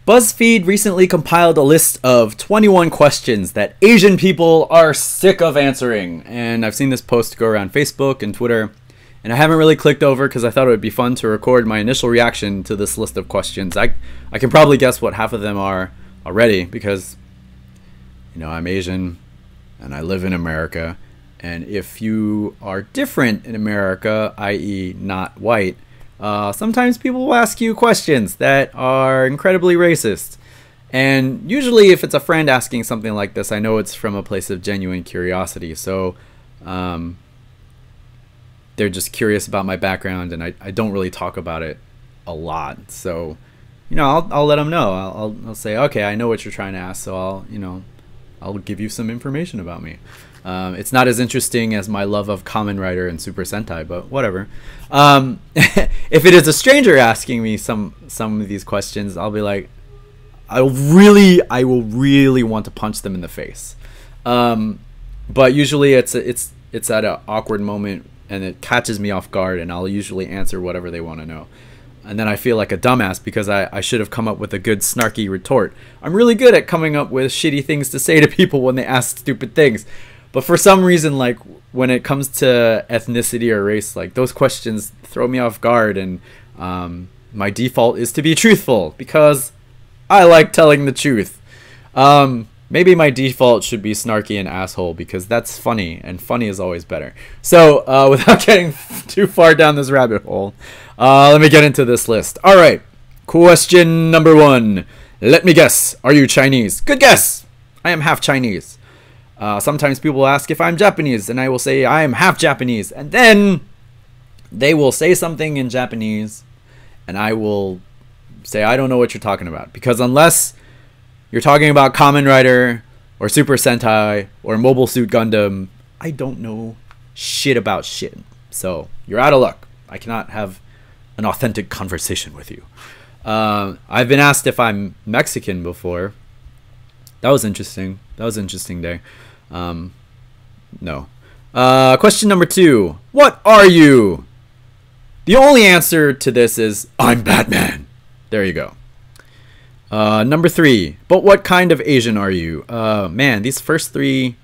BuzzFeed recently compiled a list of 21 questions that Asian people are sick of answering. And I've seen this post go around Facebook and Twitter. And I haven't really clicked over because I thought it would be fun to record my initial reaction to this list of questions. I can probably guess what half of them are already because, you know, I'm Asian and I live in America. And if you are different in America, i.e. not white, sometimes people will ask you questions that are incredibly racist. And usually if it's a friend asking something like this, I know it's from a place of genuine curiosity. So they're just curious about my background, and I don't really talk about it a lot. So, you know, I'll let them know. I'll say, okay, I know what you're trying to ask, so I'll give you some information about me. It's not as interesting as my love of Kamen Rider and Super Sentai, but whatever. If it is a stranger asking me some of these questions, I'll be like, I will really want to punch them in the face. But usually it's at an awkward moment, and it catches me off guard, and I'll usually answer whatever they want to know. And then I feel like a dumbass because I should have come up with a good snarky retort. I'm really good at coming up with shitty things to say to people when they ask stupid things. But for some reason, like when it comes to ethnicity or race, like those questions throw me off guard, and my default is to be truthful because I like telling the truth. Maybe my default should be snarky and asshole because that's funny, and funny is always better. So without getting too far down this rabbit hole, let me get into this list. All right, question number 1. Let me guess. Are you Chinese? Good guess. I am half Chinese. Sometimes people ask if I'm Japanese, and I will say I am half Japanese. And then they will say something in Japanese, and I will say I don't know what you're talking about. Because unless you're talking about Kamen Rider or Super Sentai or Mobile Suit Gundam, I don't know shit about shit. So you're out of luck. I cannot have an authentic conversation with you. I've been asked if I'm Mexican before. That was interesting. That was an interesting day. No. Question number 2. What are you? The only answer to this is I'm Batman. There you go. Number 3. But what kind of Asian are you? Man, these first 3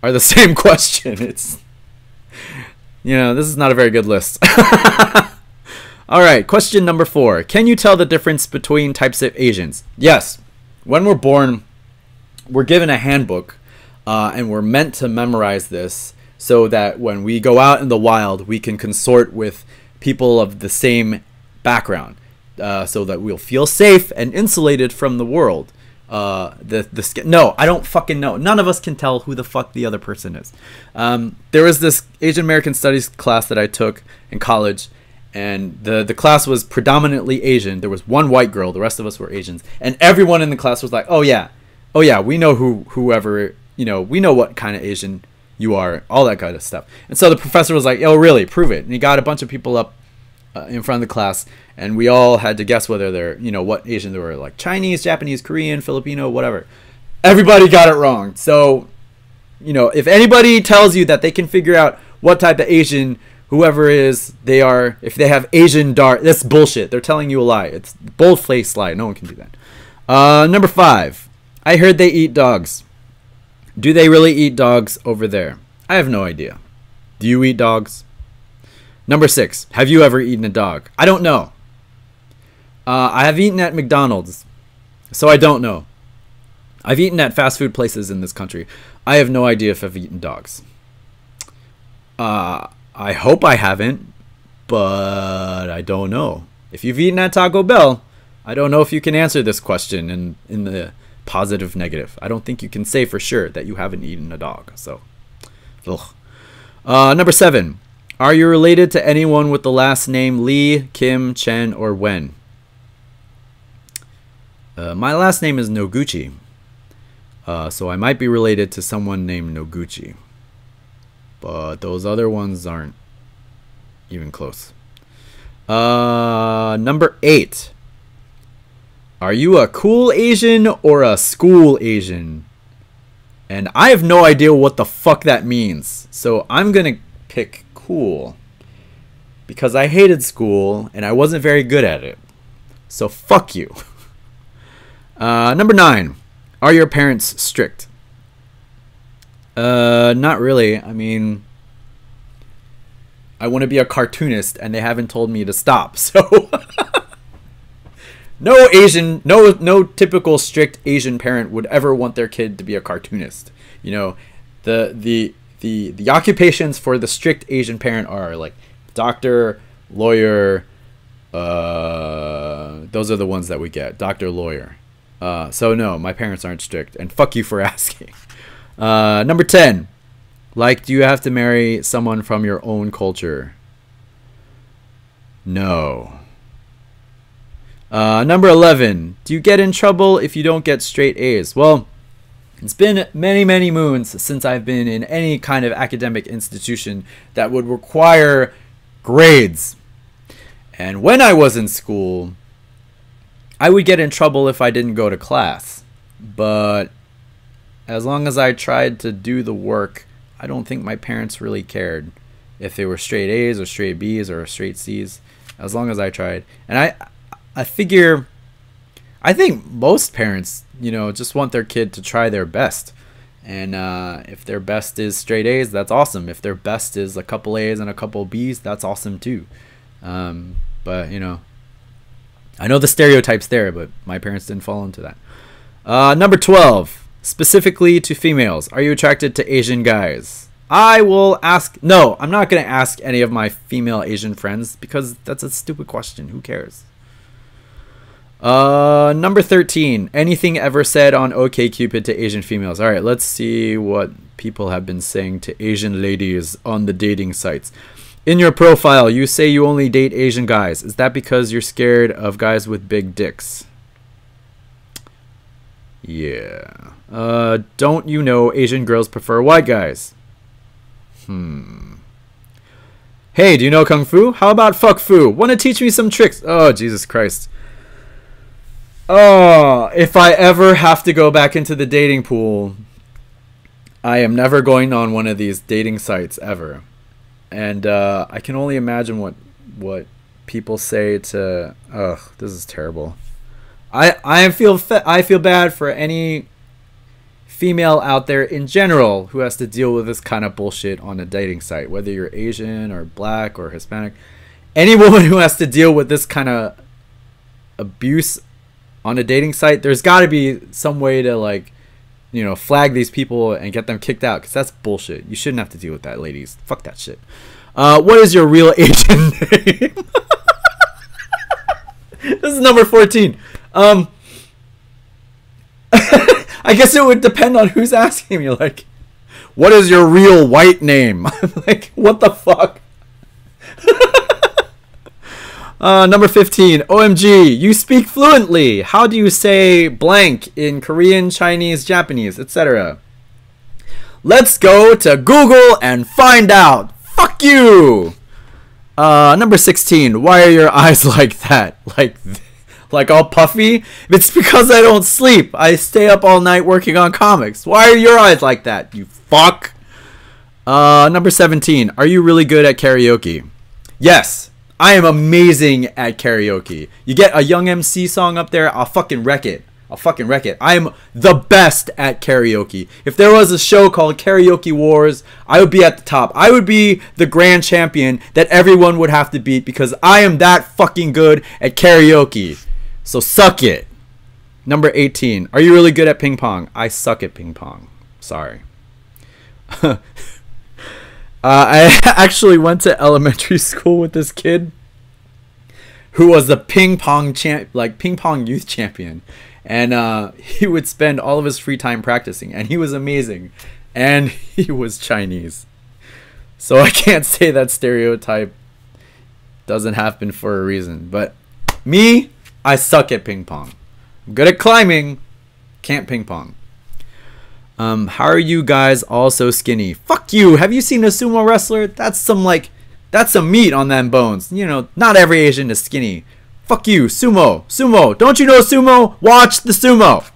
are the same question. It's, you know, this is not a very good list. All right, question number 4. Can you tell the difference between types of Asians? Yes. When we're born, we're given a handbook, and we're meant to memorize this so that when we go out in the wild, we can consort with people of the same background, so that we'll feel safe and insulated from the world. No, I don't fucking know. None of us can tell who the fuck the other person is. There was this Asian American Studies class that I took in college, and the class was predominantly Asian. There was one white girl, the rest of us were Asians, and everyone in the class was like, oh yeah, we know whoever, you know, we know what kind of Asian you are, all that kind of stuff. And so the professor was like, oh really, prove it. And he got a bunch of people up in front of the class, and we all had to guess whether they're, you know, what Asian they were, like Chinese, Japanese, Korean, Filipino, whatever. Everybody got it wrong. So, you know, if anybody tells you that they can figure out what type of Asian whoever is they are, if they have Asian dark, that's bullshit. They're telling you a lie. It's bold-faced lie. No one can do that. Number 5. I heard they eat dogs. Do they really eat dogs over there? I have no idea. Do you eat dogs? Number 6. Have you ever eaten a dog? I don't know. I have eaten at McDonald's, so I don't know. I've eaten at fast food places in this country. I have no idea if I've eaten dogs. I hope I haven't, but I don't know. If you've eaten at Taco Bell, I don't know if you can answer this question in the positive, negative. I don't think you can say for sure that you haven't eaten a dog. So, ugh. Number 7. Are you related to anyone with the last name Lee, Kim, Chen, or Wen? My last name is Noguchi. So I might be related to someone named Noguchi. But those other ones aren't even close. Number 8. Are you a cool Asian or a school Asian? And I have no idea what the fuck that means. So I'm gonna pick cool. Because I hated school and I wasn't very good at it. So fuck you. Number 9. Are your parents strict? Not really. I mean, I want to be a cartoonist and they haven't told me to stop. So no typical strict Asian parent would ever want their kid to be a cartoonist. You know, the occupations for the strict Asian parent are like doctor, lawyer, those are the ones that we get. Doctor, lawyer. So no, my parents aren't strict, and fuck you for asking. Number 10. Like, do you have to marry someone from your own culture? No. Number 11. Do you get in trouble if you don't get straight A's? Well, it's been many, many moons since I've been in any kind of academic institution that would require grades. And when I was in school, I would get in trouble if I didn't go to class. But as long as I tried to do the work, I don't think my parents really cared if they were straight A's or straight B's or straight C's, as long as I tried. And I think most parents, you know, just want their kid to try their best. And if their best is straight A's, that's awesome. If their best is a couple A's and a couple B's, that's awesome too. But, you know, I know the stereotype's there, but my parents didn't fall into that. Number 12. Specifically to females, are you attracted to Asian guys? I will ask. No, I'm not going to ask any of my female Asian friends because that's a stupid question. Who cares? Number 13. Anything ever said on Okcupid to Asian females? All right, let's see what people have been saying to Asian ladies on the dating sites. In your profile, you say you only date Asian guys. Is that because you're scared of guys with big dicks? Yeah. Don't you know Asian girls prefer white guys? Hey, do you know Kung Fu? How about fuck fu? Want to teach me some tricks? Oh, Jesus Christ. Oh, if I ever have to go back into the dating pool, I am never going on one of these dating sites ever. And I can only imagine what people say to... Ugh, this is terrible. I feel bad for any female out there in general who has to deal with this kind of bullshit on a dating site, whether you're Asian or black or Hispanic. Any woman who has to deal with this kind of abuse on a dating site, there's got to be some way to, like, you know, flag these people and get them kicked out, because that's bullshit. You shouldn't have to deal with that, ladies. Fuck that shit. What is your real Asian name? This is number 14. I guess it would depend on who's asking me. Like, what is your real white name? I'm like, what the fuck? Number 15. OMG, you speak fluently. How do you say blank in Korean, Chinese, Japanese, etc.? Let's go to Google and find out. Fuck you. Number 16. Why are your eyes like that? Like all puffy? It's because I don't sleep. I stay up all night working on comics. Why are your eyes like that, you fuck? Number 17. Are you really good at karaoke? Yes. I am amazing at karaoke. You get a Young MC song up there, I'll fucking wreck it. I am the best at karaoke. If there was a show called Karaoke Wars, I would be at the top. I would be the grand champion that everyone would have to beat because I am that fucking good at karaoke. So suck it. Number 18. Are you really good at ping pong? I suck at ping pong. Sorry. I actually went to elementary school with this kid who was the ping pong youth champion, and he would spend all of his free time practicing, and he was amazing, and he was Chinese. So I can't say that stereotype doesn't happen for a reason. But me, I suck at ping pong. I'm good at climbing, can't ping pong. How are you guys all so skinny? Fuck you. Have you seen a sumo wrestler? That's some meat on them bones. You know, not every Asian is skinny. Fuck you. Sumo. Don't you know sumo? Watch the sumo.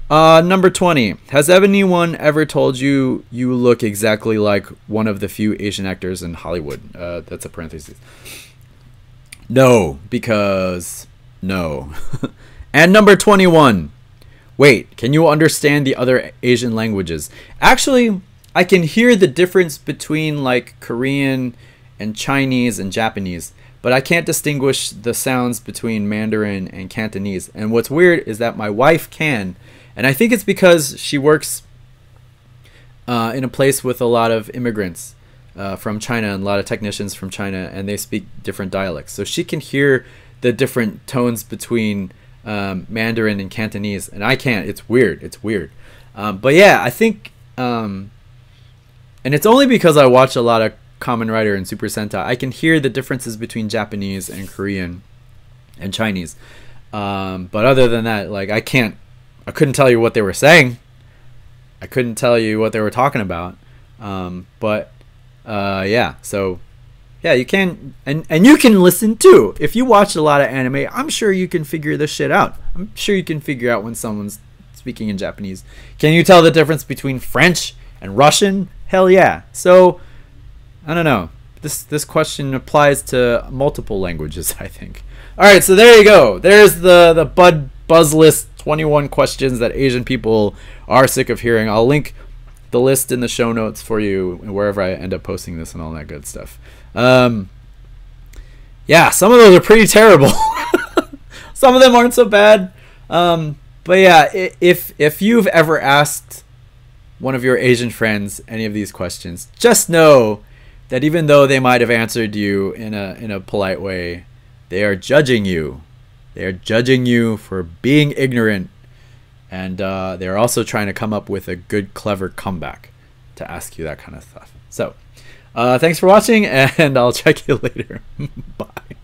Number 20. Has anyone ever told you you look exactly like one of the few Asian actors in Hollywood? That's a parenthesis. No, because no. And number 21. Wait, can you understand the other Asian languages? Actually, I can hear the difference between like Korean and Chinese and Japanese, but I can't distinguish the sounds between Mandarin and Cantonese. And what's weird is that my wife can, and I think it's because she works in a place with a lot of immigrants from China and a lot of technicians from China, and they speak different dialects. So she can hear the different tones between Mandarin and Cantonese, and I can't. It's weird. It's weird. But yeah, I think, and it's only because I watch a lot of Kamen Rider and Super Sentai, I can hear the differences between Japanese and Korean and Chinese. But other than that, like I couldn't tell you what they were saying. I couldn't tell you what they were talking about. Yeah, so yeah, you can, and you can listen too. If you watch a lot of anime, I'm sure you can figure this shit out. I'm sure you can figure out when someone's speaking in Japanese. Can you tell the difference between French and Russian? Hell yeah. So I don't know. This question applies to multiple languages, I think. All right, so there you go. There's the buzz list 21 questions that Asian people are sick of hearing. I'll link the list in the show notes for you wherever I end up posting this and all that good stuff. Yeah, some of those are pretty terrible. Some of them aren't so bad. But yeah, if you've ever asked one of your Asian friends any of these questions, just know that even though they might have answered you in a polite way, they are judging you. They are judging you for being ignorant, and they're also trying to come up with a good, clever comeback to ask you that kind of stuff. So, thanks for watching, and I'll check you later. Bye.